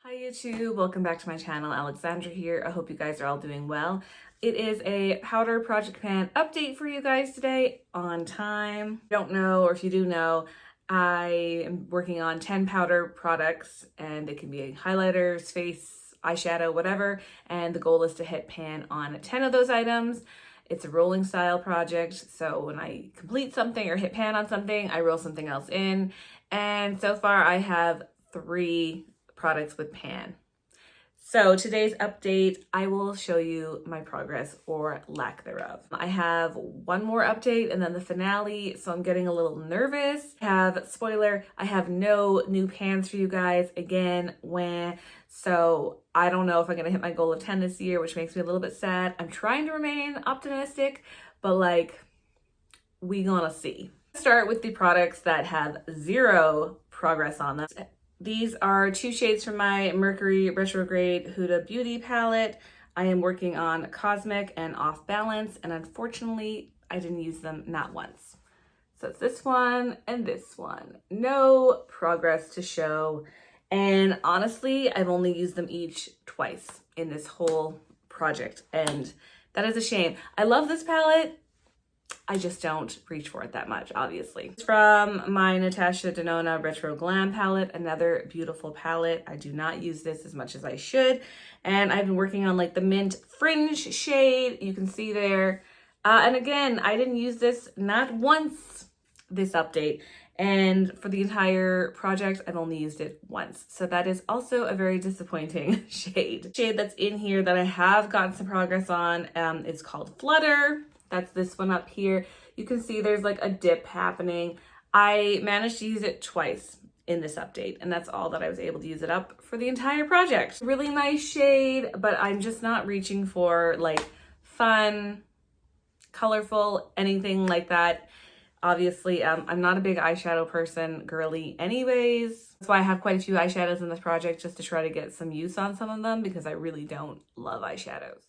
Hi YouTube, welcome back to my channel. Alexandra here. I hope you guys are all doing well. It is a powder project pan update for you guys today on time. Don't know, or if you do know, I am working on 10 powder products and they can be highlighters, face, eyeshadow, whatever. And the goal is to hit pan on 10 of those items. It's a rolling style project. So when I complete something or hit pan on something, I roll something else in. And so far I have 3 products with pan. So today's update, I will show you my progress or lack thereof. I have one more update and then the finale, so I'm getting a little nervous. Spoiler, I have no new pans for you guys. Again, so I don't know if I'm gonna hit my goal of 10 this year, which makes me a little bit sad. I'm trying to remain optimistic, but we gonna see. Start with the products that have 0 progress on them. These are 2 shades from my Mercury Retrograde Huda Beauty palette. I am working on Cosmic and Off Balance, and unfortunately, I didn't use them not once. So it's this one and this one. No progress to show. And honestly, I've only used them each twice in this whole project, and that is a shame. I love this palette. I just don't reach for it that much, obviously. It's from my Natasha Denona Retro Glam palette, another beautiful palette. I do not use this as much as I should. And I've been working on the Mint Fringe shade, you can see there. And again, I didn't use this not once this update. And for the entire project, I've only used it once. So that is also a very disappointing shade. The shade that's in here that I have gotten some progress on is called Flutter. That's this one up here. You can see there's a dip happening. I managed to use it twice in this update, and that's all that I was able to use it up for the entire project. Really nice shade, but I'm just not reaching for fun, colorful, anything like that. Obviously, I'm not a big eyeshadow person, girly anyways. That's why I have quite a few eyeshadows in this project, just to try to get some use on some of them, because I really don't love eyeshadows.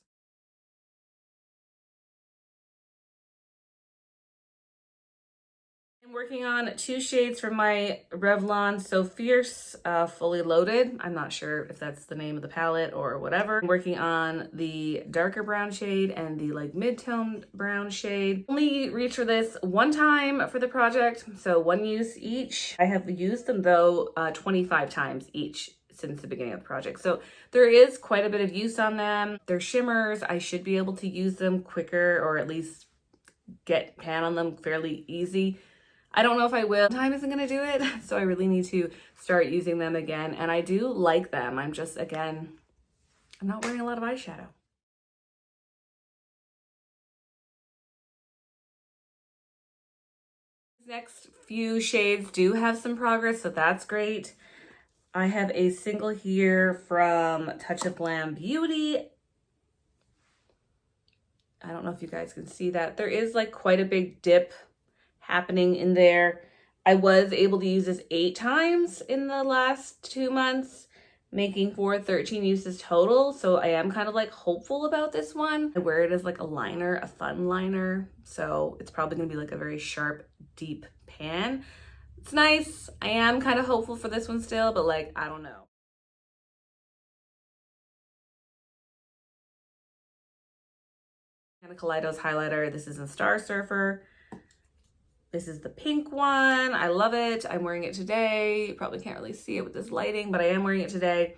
I'm working on 2 shades from my Revlon So Fierce Fully Loaded. I'm not sure if that's the name of the palette or whatever. I'm working on the darker brown shade and the mid-toned brown shade. Only reached for this one time for the project, so 1 use each. I have used them though 25 times each since the beginning of the project. So there is quite a bit of use on them. They're shimmers. I should be able to use them quicker, or at least get pan on them fairly easy. I don't know if I will. Time isn't gonna do it, so I really need to start using them again. And I do like them. I'm just, again, I'm not wearing a lot of eyeshadow. These next few shades do have some progress, so that's great. I have a single here from Touch of Glam Beauty. I don't know if you guys can see that. There is quite a big dip happening in there. I was able to use this 8 times in the last 2 months, making for 13 uses total. So I am kind of hopeful about this one. I wear it as a liner, a fun liner. So it's probably gonna be a very sharp, deep pan. It's nice. I am kind of hopeful for this one still, but I don't know. And a Kaleidos highlighter. This is a Star Surfer. This is the pink one. I love it. I'm wearing it today. You probably can't really see it with this lighting, but I am wearing it today.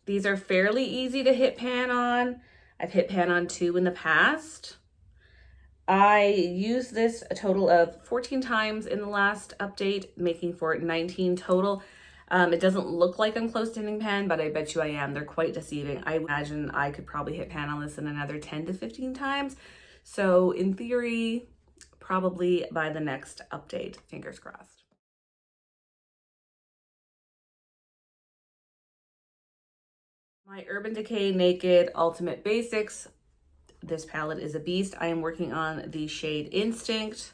These are fairly easy to hit pan on. I've hit pan on 2 in the past. I used this a total of 14 times in the last update, making for 19 total. It doesn't look like I'm close to hitting pan, but I bet you I am. They're quite deceiving. I imagine I could probably hit pan on this in another 10 to 15 times. So in theory, probably by the next update, fingers crossed. My Urban Decay Naked Ultimate Basics. This palette is a beast. I am working on the shade Instinct.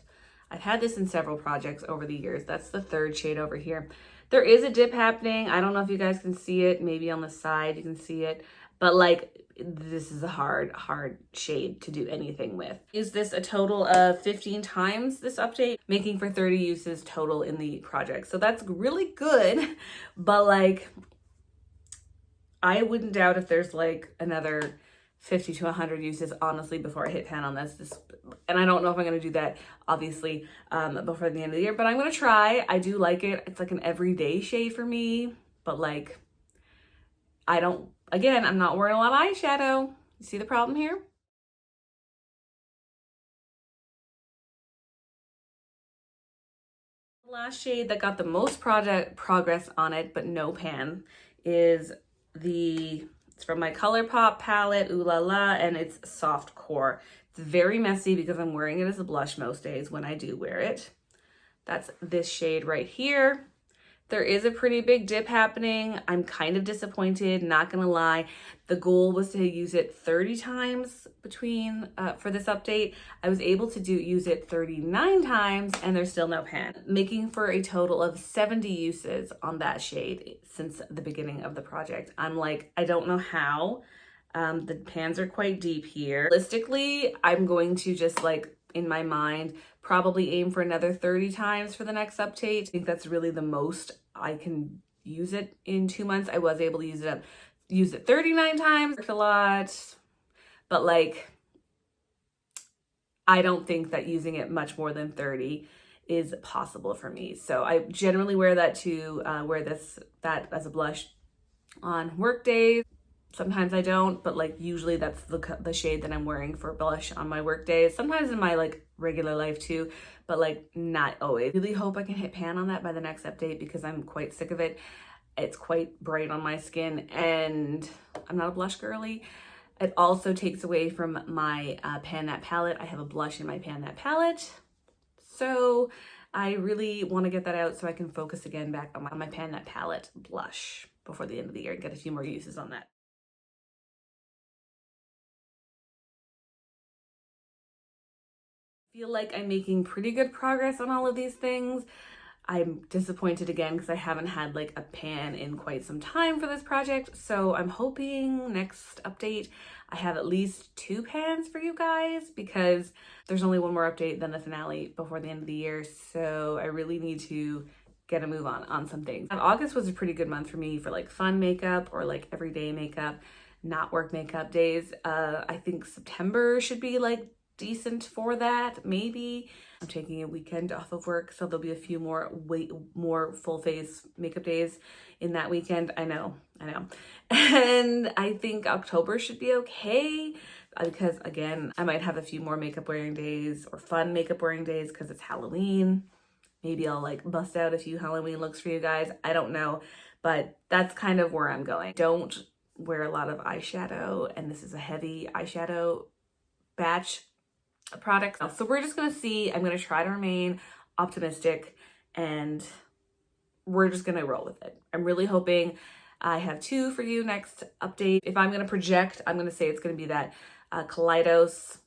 I've had this in several projects over the years. That's the 3rd shade over here. There is a dip happening. I don't know if you guys can see it. Maybe on the side you can see it. But this is a hard shade to do anything with. Use this a total of 15 times this update, making for 30 uses total in the project. So that's really good, but I wouldn't doubt if there's like another 50 to 100 uses, honestly, before I hit pan on this. And I don't know if I'm going to do that, obviously, before the end of the year, but I'm going to try. I do like it. It's like an everyday shade for me, but like, again, I'm not wearing a lot of eyeshadow. You see the problem here? The last shade that got the most progress on it, but no pan, is it's from my ColourPop palette, Ooh La La, and it's Soft Core. It's very messy because I'm wearing it as a blush most days when I do wear it. That's this shade right here. There is a pretty big dip happening. I'm kind of disappointed, not gonna lie. The goal was to use it 30 times for this update. I was able to use it 39 times and there's still no pan, making for a total of 70 uses on that shade since the beginning of the project. I'm like, I don't know how. The pans are quite deep here. Realistically, I'm going to just like, in my mind, probably aim for another 30 times for the next update. I think that's really the most I can use it in 2 months. I was able to use it 39 times. It's a lot, but like, I don't think that using it much more than 30 is possible for me. So I generally wear that that as a blush on work days. Sometimes I don't, but like usually that's the shade that I'm wearing for blush on my work days. Sometimes in my like regular life too, but like not always. Really hope I can hit pan on that by the next update because I'm quite sick of it. It's quite bright on my skin and I'm not a blush girly. It also takes away from my Pan That palette. I have a blush in my Pan That palette. So I really want to get that out so I can focus again back on my Pan That palette blush before the end of the year and get a few more uses on that. Feel like I'm making pretty good progress on all of these things. I'm disappointed again because I haven't had like a pan in quite some time for this project. So I'm hoping next update I have at least 2 pans for you guys because there's only one more update than the finale before the end of the year. So I really need to get a move on some things. And August was a pretty good month for me for like fun makeup or like everyday makeup, not work makeup days. I think September should be like decent for that, maybe. I'm taking a weekend off of work, so there'll be a few more full face makeup days in that weekend. I know. And I think October should be okay because again, I might have a few more makeup wearing days or fun makeup wearing days because it's Halloween. Maybe I'll like bust out a few Halloween looks for you guys. I don't know, but that's kind of where I'm going. Don't wear a lot of eyeshadow, and this is a heavy eyeshadow batch products. So we're just gonna see. I'm gonna try to remain optimistic and we're just gonna roll with it. I'm really hoping I have 2 for you next update. If I'm gonna project, I'm gonna say it's gonna be that Kaleidos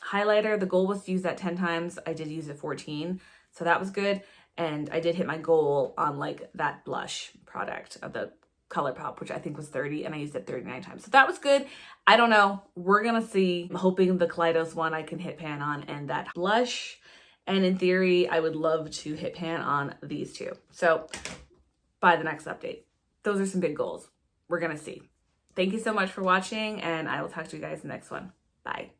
highlighter. The goal was to use that 10 times. I did use it 14, so that was good. And I did hit my goal on like that blush product of the ColourPop, which I think was 30, and I used it 39 times. So that was good. I don't know. We're gonna see. I'm hoping the Kaleidos one I can hit pan on and that blush. And in theory, I would love to hit pan on these 2. So by the next update, those are some big goals. We're gonna see. Thank you so much for watching, and I will talk to you guys in the next one. Bye.